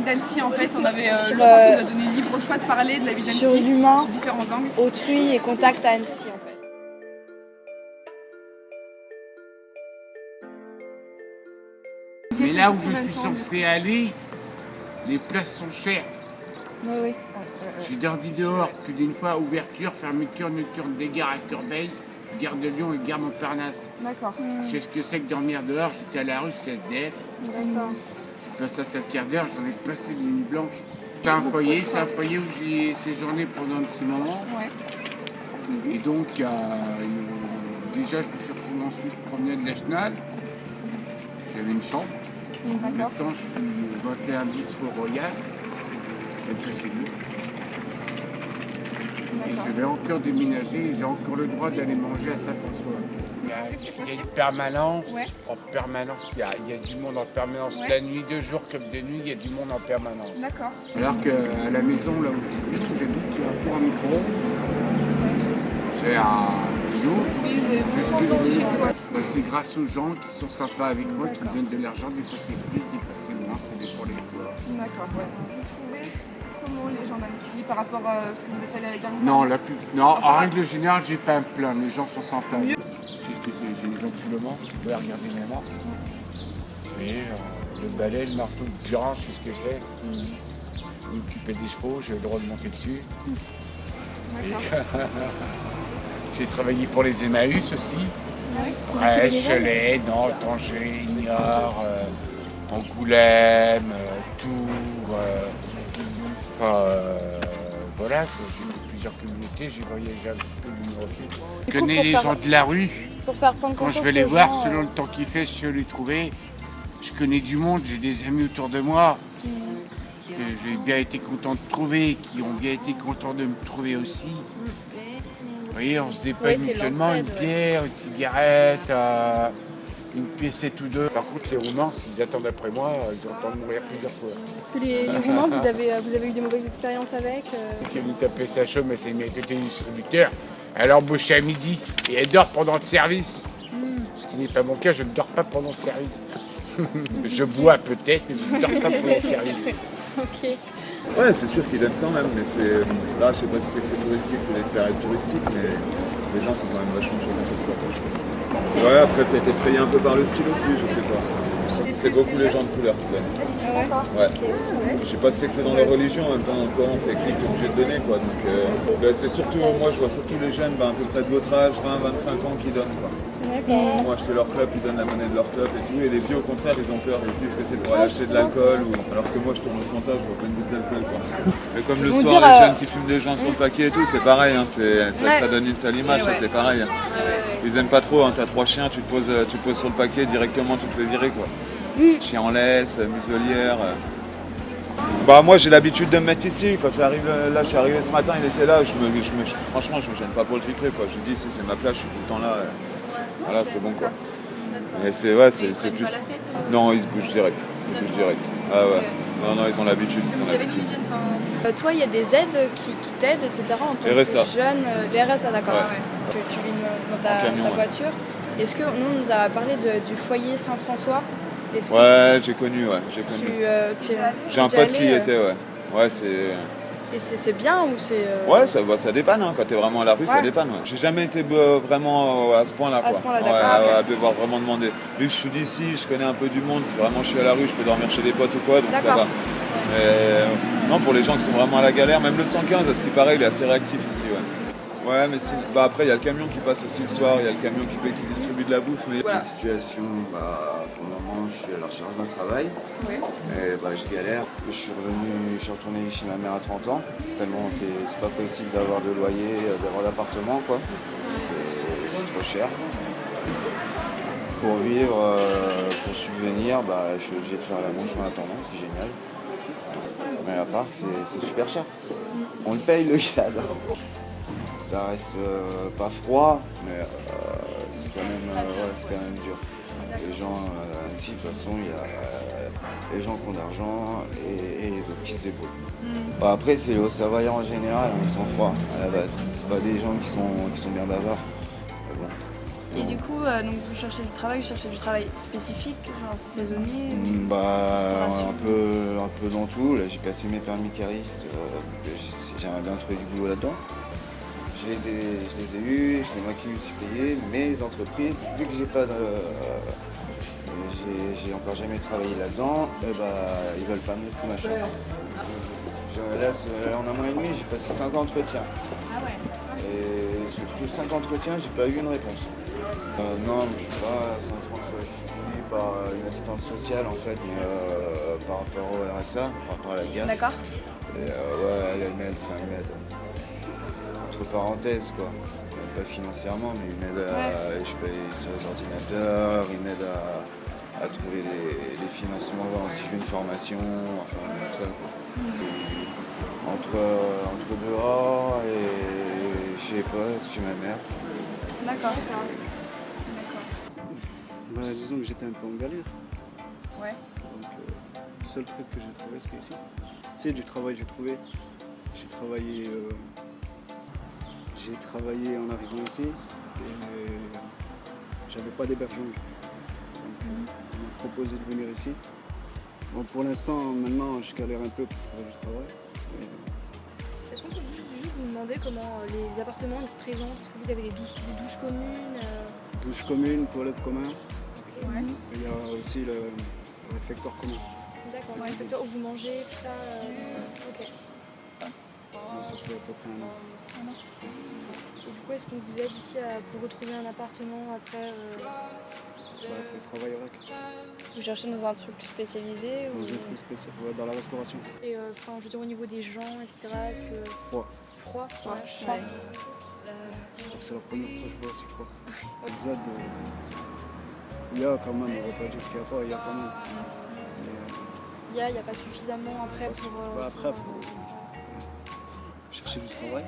d'Annecy en fait. On avait le prof nous a donné libre choix de parler de la vie d'Annecy sur l'humain, sous différents angles. autrui et contact à Annecy en fait. Mais là où je suis censé aller, les places sont chères. Oui. J'ai dormi dehors plus d'une fois, ouverture, fermeture, nocturne des gares à Corbeil, gare de Lyon et gare Montparnasse. D'accord. Je sais ce que c'est que dormir dehors, j'étais à la rue, j'étais SDF. D'accord. Je passe à 7 quarts d'heure, j'en ai passé des nuits blanches. C'est un foyer où j'ai séjourné pendant un petit moment. Ouais. Et donc, déjà, je me suis retrouvé ensuite promenade de la Chenal. J'avais une chambre. D'accord. Maintenant, je suis 21 bis au Royal. Et je sais mieux. Et je vais encore déménager et j'ai encore le droit d'aller manger à Saint-François. Il y a une permanence. Ouais. En permanence, il y a du monde en permanence. Ouais. La nuit, de jour comme de nuit, il y a du monde en permanence. D'accord. Alors qu'à la maison, là où j'habite, j'ai un four à micro. J'ai un frigo. Oui, J'ai ce vous que je rencontrez veux. chez soi. C'est grâce aux gens qui sont sympas avec moi, qui me donnent de l'argent. Des fois c'est plus, des fois c'est moins, ça dépend les fois. D'accord, ouais. Vous trouvez comment les gens d'Annecy par rapport à ce que vous êtes allé à la gare Non, en règle générale, j'ai pas à me plaindre, les gens sont sympas. J'ai des ampoulements, vous pouvez regarder mes mains. Et le balai, le marteau, le burin, je sais ce que c'est. M'occuper des chevaux, j'ai le droit de monter dessus. J'ai travaillé pour les Emmaüs aussi. Brest, Cholet, Nantes, Angers, Niort, Angoulême, Tours. Voilà, j'ai fait plusieurs communautés, j'ai voyagé un petit peu du monde. Je connais les gens de la rue. Pour faire prendre Quand je conscience vais les aux voir, gens, selon le temps qu'il fait, je sais les trouver. Je connais du monde, j'ai des amis autour de moi que j'ai bien été content de trouver, qui ont bien été contents de me trouver aussi. Vous voyez, on se dépanne Oui, c'est mutuellement, une l'entraide, bière, une cigarette, une piécette ou deux. Par contre, les Roumains, s'ils attendent après moi, ils ont le temps de mourir plusieurs fois. Parce que les Roumains, vous avez eu des mauvaises expériences avec Qui est venu taper sa chaume, mais c'est une côté du distributeur. Elle a embauché à midi et elle dort pendant le service. Ce qui n'est pas mon cas, je ne dors pas pendant le service. Je bois peut-être, mais je ne dors pas pendant le service. Ok. Ouais, c'est sûr qu'ils donnent quand même, mais c'est là, je sais pas si c'est que c'est touristique, c'est des périodes touristiques, mais les gens sont quand même vachement chauds de ça, je trouve. Ouais, après peut-être effrayé un peu par le style aussi, je sais pas. C'est beaucoup les gens de couleur qui donnent. Ouais. Je sais pas si c'est que c'est dans leur religion, en même temps dans le Coran c'est écrit que tu es obligé de donner quoi. Donc c'est surtout, moi je vois surtout les jeunes à peu près de votre âge, 20-25 ans qui donnent quoi. Ils vont acheter leur club, ils donnent la monnaie de leur club et tout. Et les vieux au contraire ils ont peur, ils se disent que c'est pour aller acheter de l'alcool alors que moi je tourne au comptage, je vois pas une goutte d'alcool quoi. Et comme le soir les jeunes qui fument des joints sur le paquet et tout, c'est pareil, hein, ça donne une sale image, ça, c'est pareil. Hein. Ils aiment pas trop, hein, t'as 3 chiens, tu te poses sur le paquet directement, tu te fais virer quoi. Chien en laisse, muselière. Bah moi j'ai l'habitude de me mettre ici. Quand j'arrive là, je suis arrivé ce matin, il était là. Franchement, je me gêne pas pour le gicler quoi. Je dis ici c'est ma place, je suis tout le temps là. Voilà, c'est bon quoi. Et c'est plus. Non, ils se bougent direct. Ah ouais. Non, ils ont l'habitude. Toi, il y a des aides qui t'aident, etc. En tant RSA. que jeune. Les RSA, d'accord. Ouais. Tu vis dans ta voiture. Est-ce que nous, on nous a parlé du foyer Saint-François? Ouais, j'ai connu. J'ai un pote qui y était, ouais. Ouais, c'est. Et c'est bien ou c'est. Ouais, ça dépanne, hein. Quand t'es vraiment à la rue, ça dépanne. Ouais. J'ai jamais été vraiment à ce point-là. À ce point-là, d'accord. À devoir vraiment demander. Vu que je suis d'ici, je connais un peu du monde. Si vraiment je suis à la rue, je peux dormir chez des potes ou quoi, donc ça va. Mais non, pour les gens qui sont vraiment à la galère, même le 115, à ce qui paraît, il est assez réactif ici, ouais. Ouais, mais après, il y a le camion qui passe aussi le soir, il y a le camion qui distribue de la bouffe. Mais... La situation, pour le moment, je suis à la recherche d'un travail. Oui. Et je galère. Je suis retourné chez ma mère à 30 ans. Tellement c'est pas possible d'avoir de loyer, d'avoir d'appartement, quoi. C'est trop cher. Pour vivre, pour subvenir, je suis obligé de faire la manche en attendant, c'est génial. Mais à part, c'est super cher. On le paye le gaz. Ça reste pas froid, mais c'est quand même dur. Les gens, ici, de toute façon, il y a les gens qui ont d'argent et les autres qui se débrouillent. Après, c'est les Hauts-Savoyens en général, ils sont froids à la base. C'est pas des gens qui sont bien bavards. Et du coup, donc vous cherchez du travail spécifique, genre saisonnier Un peu dans tout. Là, j'ai passé mes permis caristes. J'aimerais bien trouver du boulot là-dedans. Je les ai eus, c'est moi qui me suis payé. Mes entreprises, vu que j'ai encore jamais travaillé là-dedans, ils veulent pas me laisser ma chance. Là, en un mois et demi, j'ai passé 5 entretiens. Ah ouais. Et sur tous 5 entretiens, j'ai pas eu une réponse. Non, je suis pas à Saint-François, je suis suivi par une assistante sociale en fait, mais par rapport au RSA, par rapport à la GAF. D'accord. Et elle m'aide, entre parenthèses quoi. Pas financièrement, mais il m'aide je paye sur les ordinateurs, il m'aide à trouver les financements si je veux une formation, enfin tout ça quoi. Entre dehors et chez les potes, chez ma mère. D'accord. Disons que j'étais un peu en galère. Ouais. Donc le seul truc que j'ai trouvé c'était ici. Tu sais, du travail j'ai trouvé. J'ai travaillé en arrivant ici et j'avais pas d'hébergement. Donc on m'a proposé de venir ici. Bon, pour l'instant, maintenant je galère un peu pour trouver du travail. Est-ce qu'on peut juste vous demander comment les appartements ils se présentent? Est-ce que vous avez des douches communes Douche commune, toilette commune. Okay. Ouais. Il y a aussi le réfectoire commun. D'accord, le réfectoire où vous mangez, tout ça. Ok. Mais ça fait à peu près un an. Et du coup, est-ce qu'on vous aide ici pour retrouver un appartement après Il faut travailler avec. Vous cherchez dans un truc spécialisé Dans un truc spécial, dans la restauration. Et je veux dire au niveau des gens, etc. Est-ce que Froid. froid? C'est la première fois que je vois aussi froid. Z, il y a quand même, on va pas dire qu'il n'y a pas, il y a quand même. Il n'y a pas suffisamment après pour... Après, il faut chercher du travail.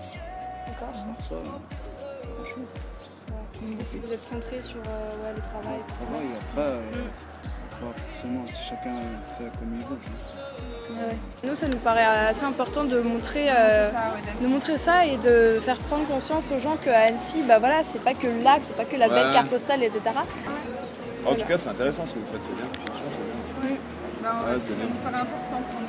D'accord. Pour ça, franchement. Vous êtes centré sur le travail. Travail, après, forcément, si chacun fait comme il veut. Nous, ça nous paraît assez important de montrer ça et de faire prendre conscience aux gens qu'à Annecy, c'est pas que le lac, c'est pas que la belle carte postale, etc. En tout cas, c'est intéressant ce que vous faites, c'est bien. Franchement, c'est bien. Ça me paraît important pour nous.